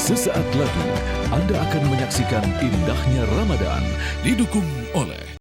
Sesaat lagi Anda akan menyaksikan indahnya Ramadan didukung oleh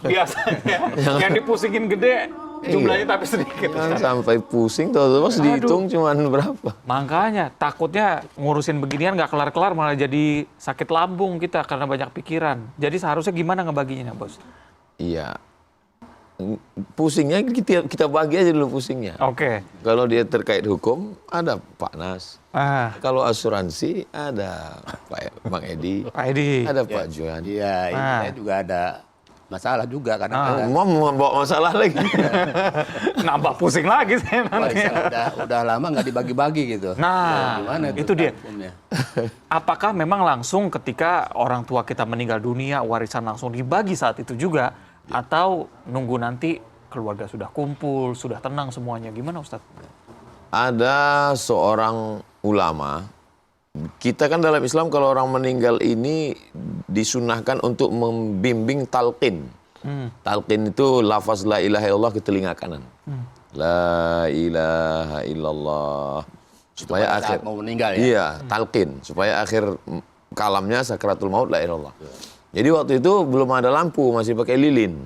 biasanya yang dipusingin gede jumlahnya tapi sedikit. Sampai pusing terus dihitung cuman berapa. Makanya takutnya ngurusin beginian nggak kelar-kelar malah jadi sakit lambung kita karena banyak pikiran. Jadi seharusnya gimana ngebaginya, Bos? Iya. Pusingnya kita bagi aja dulu pusingnya. Oke. Kalau dia terkait hukum ada Pak Nas. Kalau Kalau asuransi ada Bang Edi. Pak Edi. Ada Pak Juan. Iya, saya juga ada masalah juga kadang-kadang. Mau membawa masalah lagi. Nambah pusing lagi saya Wah, nanti. udah lama nggak dibagi-bagi gitu. Nah, gimana itu dia. hukumnya? Apakah memang langsung ketika orang tua kita meninggal dunia warisan langsung dibagi saat itu juga? Atau nunggu nanti keluarga sudah kumpul, sudah tenang semuanya? Gimana Ustadz? Ada seorang ulama. Kita kan dalam Islam kalau orang meninggal ini disunahkan untuk membimbing talqin. Talqin itu lafaz la ilaha illallah ke telinga kanan. La ilaha illallah. Supaya Saat akhir mau meninggal ya. Iya, talqin supaya akhir kalamnya sakratul maut la ilaha illallah. Jadi waktu itu belum ada lampu, masih pakai lilin.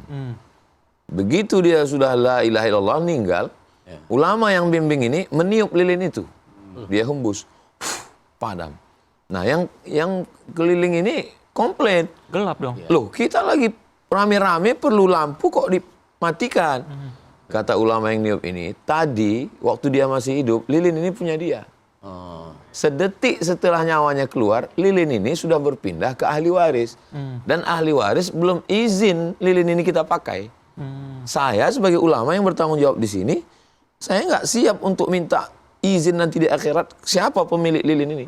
Begitu dia sudah la ilaha illallah meninggal, ulama yang bimbing ini meniup lilin itu. Dia hembus. Padam. Nah, yang keliling ini komplain. Gelap dong. Loh, kita lagi rame-rame perlu lampu kok dimatikan. Kata ulama yang niup ini, tadi waktu dia masih hidup, lilin ini punya dia. Sedetik setelah nyawanya keluar, lilin ini sudah berpindah ke ahli waris. Dan ahli waris belum izin lilin ini kita pakai. Saya sebagai ulama yang bertanggung jawab di sini, saya nggak siap untuk minta izin nanti di akhirat siapa pemilik lilin ini.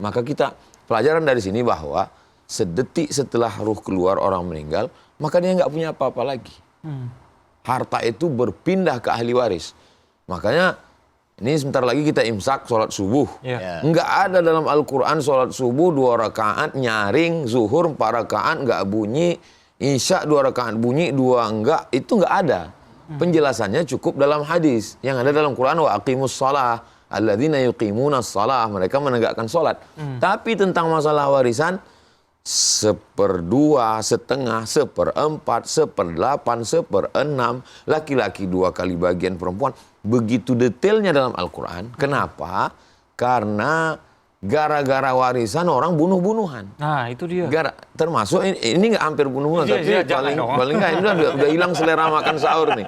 Maka kita pelajaran dari sini bahwa sedetik setelah ruh keluar orang meninggal, maka dia nggak punya apa-apa lagi. Harta itu berpindah ke ahli waris. Makanya ini sebentar lagi kita imsak sholat subuh. Nggak ada dalam Al-Quran sholat subuh 2 rakaat nyaring, zuhur 4 rakaat nggak bunyi, isya 2 rakaat bunyi, 2 enggak, itu nggak ada. Penjelasannya cukup dalam hadis. Yang ada dalam Quran, wa aqimus shalah, alladzina yuqimunas shalah, mereka menegakkan sholat. Tapi tentang masalah warisan, 1/2, setengah, 1/4, 1/8, 1/6, laki-laki 2 kali bagian perempuan. Begitu detailnya dalam Al-Quran. Kenapa? Karena gara-gara warisan orang bunuh-bunuhan. Nah, itu dia. Termasuk ini nggak hampir bunuh-bunuhan, tapi paling nggak ini udah hilang selera makan sahur nih.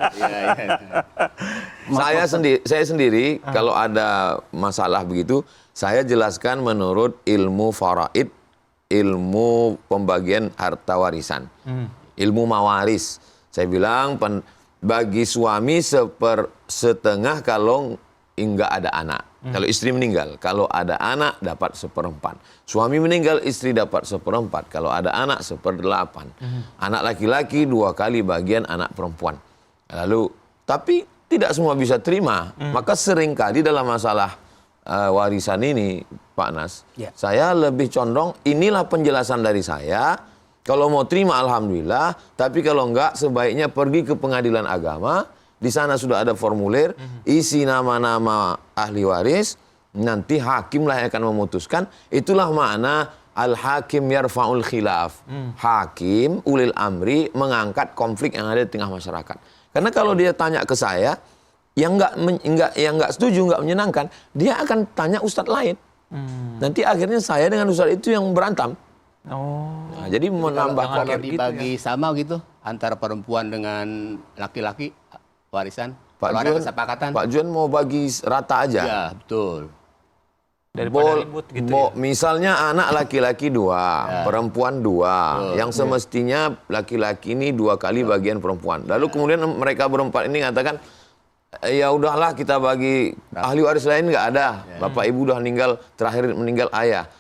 Saya sendiri kalau ada masalah begitu, saya jelaskan menurut ilmu faraid, ilmu pembagian harta warisan, ilmu mawaris. Saya bilang bagi suami 1/2 kalau nggak ada anak. Kalau istri meninggal, kalau ada anak dapat 1/4. Suami meninggal, istri dapat 1/4. Kalau ada anak 1/8. Anak laki-laki 2 kali bagian anak perempuan. Lalu, tapi tidak semua bisa terima. Maka seringkali dalam masalah warisan ini, Pak Nas, saya lebih condong inilah penjelasan dari saya. Kalau mau terima alhamdulillah, tapi kalau enggak sebaiknya pergi ke pengadilan agama. Di sana sudah ada formulir, isi nama-nama ahli waris, nanti hakimlah yang akan memutuskan. Itulah makna al-hakim yarfa'ul khilaf. Hakim, ulil amri, mengangkat konflik yang ada di tengah masyarakat. Karena kalau dia tanya ke saya, yang nggak setuju, nggak menyenangkan, dia akan tanya ustadz lain. Nanti akhirnya saya dengan ustadz itu yang berantem. Nah, jadi menambah kalau dibagi sama gitu antara perempuan dengan laki-laki warisan. Kalau ada kesepakatan. Pak Juan mau bagi rata aja. Ya, betul. Daripada ribut gitu ya. Misalnya anak laki-laki 2, perempuan 2. Yang semestinya laki-laki ini 2 kali bagian perempuan. Lalu kemudian mereka berempat ini mengatakan, Ya udahlah kita bagi ahli waris lain nggak ada. Bapak ibu udah meninggal, terakhir meninggal ayah.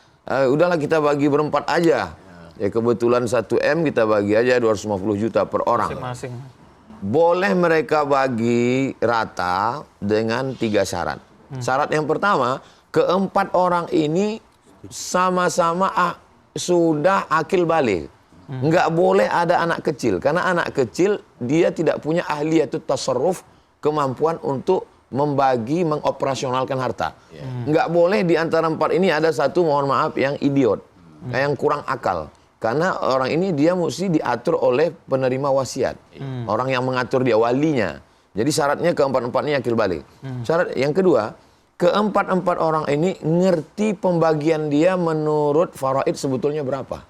Udahlah kita bagi berempat aja. Ya kebetulan 1M kita bagi aja 250 juta per orang. Masing-masing. Boleh mereka bagi rata dengan 3 syarat. Syarat yang pertama, keempat orang ini sama-sama sudah akil balik. Nggak boleh ada anak kecil. Karena anak kecil dia tidak punya ahliyatul tasarruf, kemampuan untuk membagi, mengoperasionalkan harta. Nggak boleh di antara 4 ini ada satu, mohon maaf, yang idiot, yang kurang akal. Karena orang ini dia mesti diatur oleh penerima wasiat. Orang yang mengatur dia, walinya. Jadi syaratnya keempat-empatnya akil balik. Syarat yang kedua, keempat-empat orang ini ngerti pembagian dia menurut faraid sebetulnya berapa.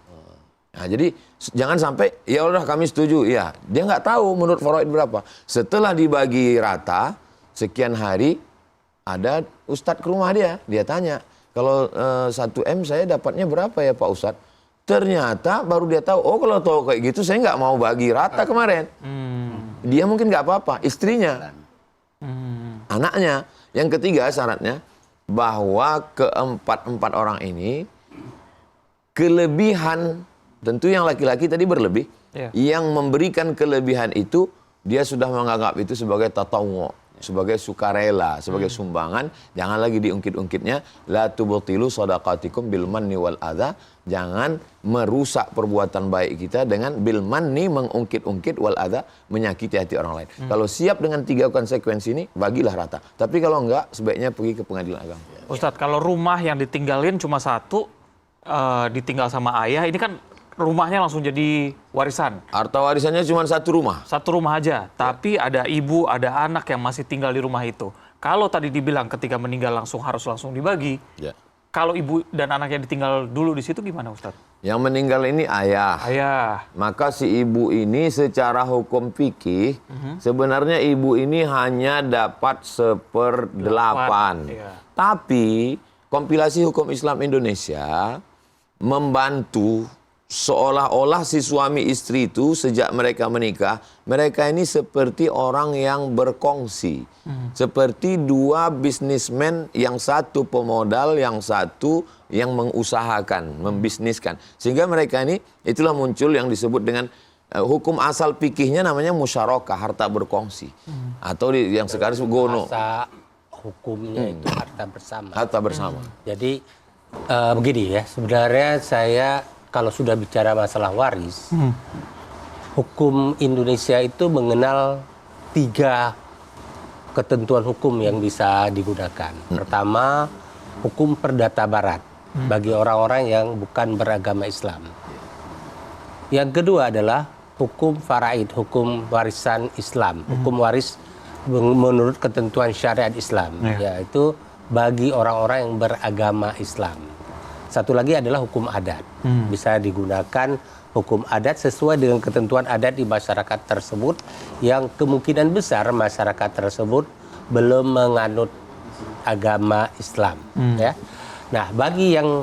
Nah, jadi jangan sampai ya udah kami setuju, ya dia nggak tahu menurut faraid berapa. Setelah dibagi rata sekian hari, ada ustadz ke rumah dia tanya, kalau 1M saya dapatnya berapa ya Pak Ustadz? Ternyata baru dia tahu, oh kalau tahu kayak gitu saya nggak mau bagi rata kemarin. Dia mungkin nggak apa-apa, istrinya, anaknya. Yang ketiga syaratnya bahwa keempat-empat orang ini kelebihan, tentu yang laki-laki tadi berlebih, yang memberikan kelebihan itu dia sudah menganggap itu sebagai tatawwu, sebagai sukarela, sebagai sumbangan. Jangan lagi diungkit-ungkitnya, la tubtilu shadaqatikum bil manni wal adza. Jangan merusak perbuatan baik kita dengan bil manni, mengungkit-ungkit, wal adza, menyakiti hati orang lain. Kalau siap dengan 3 konsekuensi ini, bagilah rata. Tapi kalau enggak, sebaiknya pergi ke pengadilan agama. Ustadz, kalau rumah yang ditinggalin cuma satu, ditinggal sama ayah, ini kan rumahnya langsung jadi warisan. Harta warisannya cuma satu rumah. Satu rumah aja, tapi ada ibu, ada anak yang masih tinggal di rumah itu. Kalau tadi dibilang ketika meninggal harus langsung dibagi, kalau ibu dan anaknya ditinggal dulu di situ gimana Ustadz? Yang meninggal ini ayah. Maka si ibu ini secara hukum fikih, sebenarnya ibu ini hanya dapat 1/8. Tapi kompilasi hukum Islam Indonesia membantu seolah-olah si suami istri itu sejak mereka menikah, mereka ini seperti orang yang berkongsi. Seperti 2 bisnismen, yang satu pemodal, yang satu yang mengusahakan, membisniskan. Sehingga mereka ini, itulah muncul yang disebut dengan hukum asal fikihnya namanya musyarakah, harta berkongsi. Atau yang sekarang disebut gono. Bahasa hukumnya itu harta bersama. Harta bersama. Jadi begini ya, sebenarnya saya kalau sudah bicara masalah waris, hukum Indonesia itu mengenal 3 ketentuan hukum yang bisa digunakan. Pertama, hukum perdata barat bagi orang-orang yang bukan beragama Islam. Yang kedua adalah hukum faraid, hukum warisan Islam, hukum waris menurut ketentuan syariat Islam, yaitu bagi orang-orang yang beragama Islam. Satu lagi adalah hukum adat. Bisa digunakan hukum adat sesuai dengan ketentuan adat di masyarakat tersebut yang kemungkinan besar masyarakat tersebut belum menganut agama Islam. Ya. Nah, bagi yang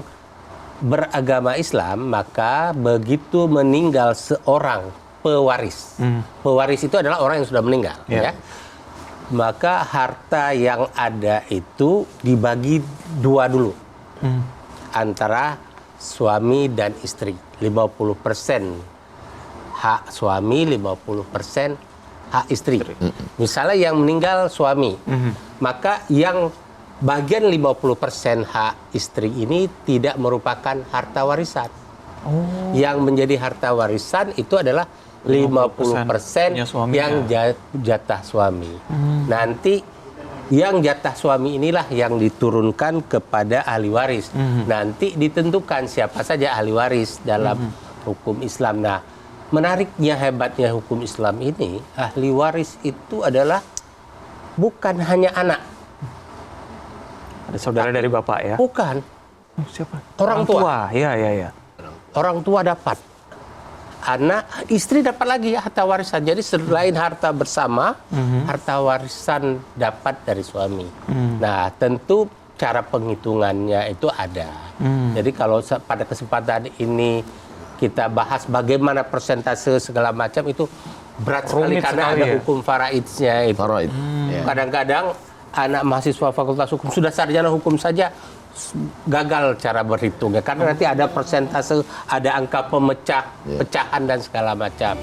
beragama Islam, maka begitu meninggal seorang pewaris. Pewaris itu adalah orang yang sudah meninggal. Ya. Maka harta yang ada itu dibagi 2 dulu. Antara suami dan istri, 50% hak suami, 50% hak istri. Misalnya yang meninggal suami, maka yang bagian 50% hak istri ini tidak merupakan harta warisan. Yang menjadi harta warisan itu adalah 50% yang jatah suami. Nanti yang jatah suami inilah yang diturunkan kepada ahli waris. Nanti ditentukan siapa saja ahli waris dalam hukum Islam. Nah, menariknya, hebatnya hukum Islam ini, ahli waris itu adalah bukan hanya anak. Ada saudara dari bapak ya? Bukan. Siapa? Orang tua. Iya. Orang tua dapat. Anak, istri dapat lagi harta warisan. Jadi selain harta bersama, harta warisan dapat dari suami. Nah, tentu cara penghitungannya itu ada. Jadi kalau pada kesempatan ini kita bahas bagaimana persentase segala macam itu berat sekali Rumit karena sekali ada ya. hukum faraidnya itu. Faraid. Kadang-kadang anak mahasiswa Fakultas Hukum sudah sarjana hukum saja gagal cara berhitungnya karena nanti ada persentase, ada angka pemecah, pecahan dan segala macam.